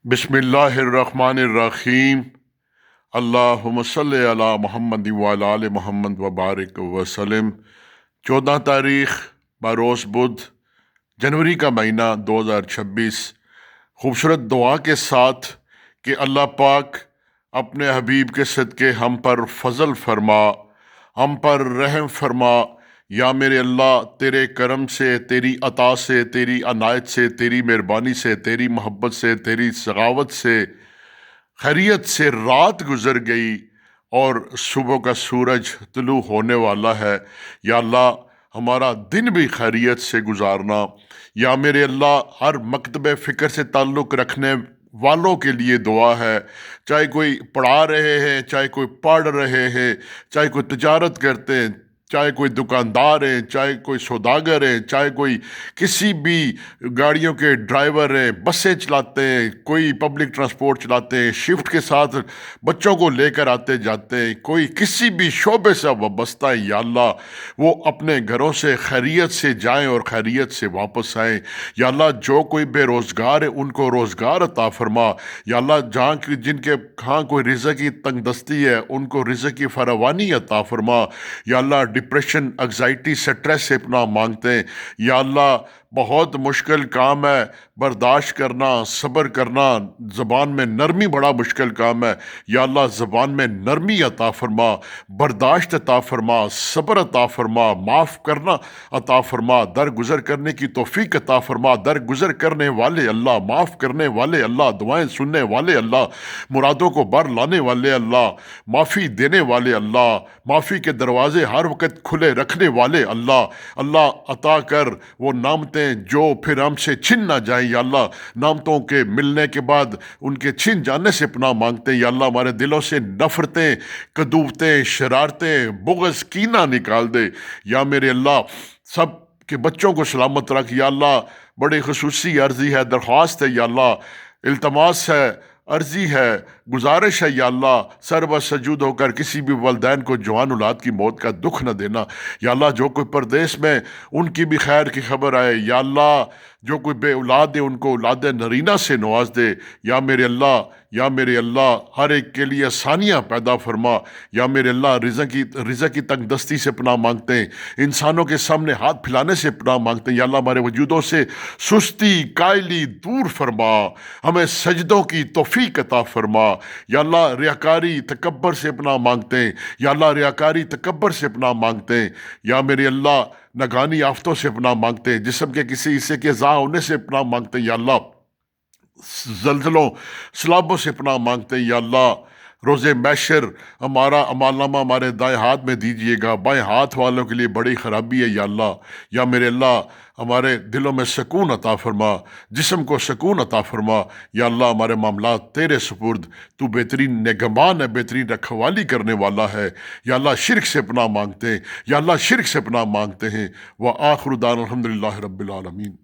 بسم اللہ الرحمن الرحیم۔ اللہم صلی علی محمد وعلی آل محمد وبارک وسلم۔ 14 تاریخ بروز بدھ، جنوری کا مہینہ 2026۔ خوبصورت دعا کے ساتھ کہ اللہ پاک اپنے حبیب کے صدقے ہم پر فضل فرما، ہم پر رحم فرما۔ یا میرے اللہ، تیرے کرم سے، تیری عطا سے، تیری عنایت سے، تیری مہربانی سے، تیری محبت سے، تیری سخاوت سے خیریت سے رات گزر گئی اور صبح کا سورج طلوع ہونے والا ہے۔ یا اللہ، ہمارا دن بھی خیریت سے گزارنا۔ یا میرے اللہ، ہر مکتب فکر سے تعلق رکھنے والوں کے لیے دعا ہے، چاہے کوئی پڑھا رہے ہیں، چاہے کوئی پڑھ رہے ہیں، چاہے کوئی تجارت کرتے ہیں، چاہے کوئی دکاندار ہیں، چاہے کوئی سوداگر ہیں، چاہے کوئی کسی بھی گاڑیوں کے ڈرائیور ہیں، بسیں چلاتے ہیں، کوئی پبلک ٹرانسپورٹ چلاتے ہیں، شفٹ کے ساتھ بچوں کو لے کر آتے جاتے ہیں، کوئی کسی بھی شعبے سے وابستہ ہے، یا اللہ وہ اپنے گھروں سے خیریت سے جائیں اور خیریت سے واپس آئیں۔ یا اللہ، جو کوئی بے روزگار ہے ان کو روزگار عطا فرما۔ یا اللہ، جن کے ہاں کوئی رزق کی تنگ دستی ہے ان کو رزق کی فراوانی عطا فرما۔ یا اللہ، ڈپریشن، انگزائٹی، سٹریس سے پناہ مانگتے ہیں۔ یا اللہ، بہت مشکل کام ہے برداشت کرنا، صبر کرنا، زبان میں نرمی بڑا مشکل کام ہے۔ یا اللہ، زبان میں نرمی عطا فرما، برداشت عطا فرما، صبر عطا فرما، معاف کرنا عطا فرما، درگزر کرنے کی توفیق عطا فرما۔ درگزر کرنے والے اللہ، معاف کرنے والے اللہ، دعائیں سننے والے اللہ، مرادوں کو بر لانے والے اللہ، معافی دینے والے اللہ، معافی کے دروازے ہر وقت کھلے رکھنے والے اللہ۔ اللہ عطا کر وہ نعمتیں جو پھر ہم سے چھن نہ جائیں۔ یا اللہ، نعمتوں کے ملنے کے بعد ان کے چھن جانے سے پناہ مانگتے ہیں۔ یا اللہ، ہمارے دلوں سے نفرتیں، کدوتیں، شرارتیں، بغض، کینہ نکال دے۔ یا میرے اللہ، سب کے بچوں کو سلامت رکھ۔ یا اللہ، بڑی خصوصی عرضی ہے، درخواست ہے، یا اللہ التماس ہے، عرضی ہے، گزارش ہے، یا اللہ سر و سجود ہو کر کسی بھی والدین کو جوان اولاد کی موت کا دکھ نہ دینا۔ یا اللہ، جو کوئی پردیس میں ان کی بھی خیر کی خبر آئے۔ یا اللہ، جو کوئی بے اولاد ہے ان کو اولاد نرینہ سے نواز دے۔ یا میرے اللہ، یا میرے اللہ، ہر ایک کے لیے آسانیاں پیدا فرما۔ یا میرے اللہ، رزق کی تنگ دستی سے پناہ مانگتے ہیں، انسانوں کے سامنے ہاتھ پھیلانے سے پناہ مانگتے ہیں۔ یا اللہ، ہمارے وجودوں سے سستی، قائلی دور فرما، ہمیں سجدوں کی توفیق عطا فرما۔ یا اللہ، ریاکاری، تکبر سے پناہ مانگتے ہیں۔ یا اللہ، ریاکاری، تکبر سے پناہ مانگتے ہیں۔ یا میرے اللہ، ناگہانی آفتوں سے پناہ مانگتے ہیں، جسم کے کسی حصے کے ضائع ہونے سے پناہ مانگتے ہیں۔ یا اللہ، زلزلوں، سیلابوں سے پناہ مانگتے ہیں۔ یا اللہ، روز محشر ہمارا اعمال نامہ ہمارے دائیں ہاتھ میں دیجیے گا، بائیں ہاتھ والوں کے لیے بڑی خرابی ہے۔ یا اللہ، یا میرے اللہ، ہمارے دلوں میں سکون عطا فرما، جسم کو سکون عطا فرما۔ یا اللہ، ہمارے معاملات تیرے سپرد، تو بہترین نگہبان ہے، بہترین رکھوالی کرنے والا ہے۔ یا اللہ، شرک سے پناہ مانگتے ہیں، یا اللہ شرک سے پناہ مانگتے ہیں۔ وآخر دعوانا الحمدللہ رب العالمین۔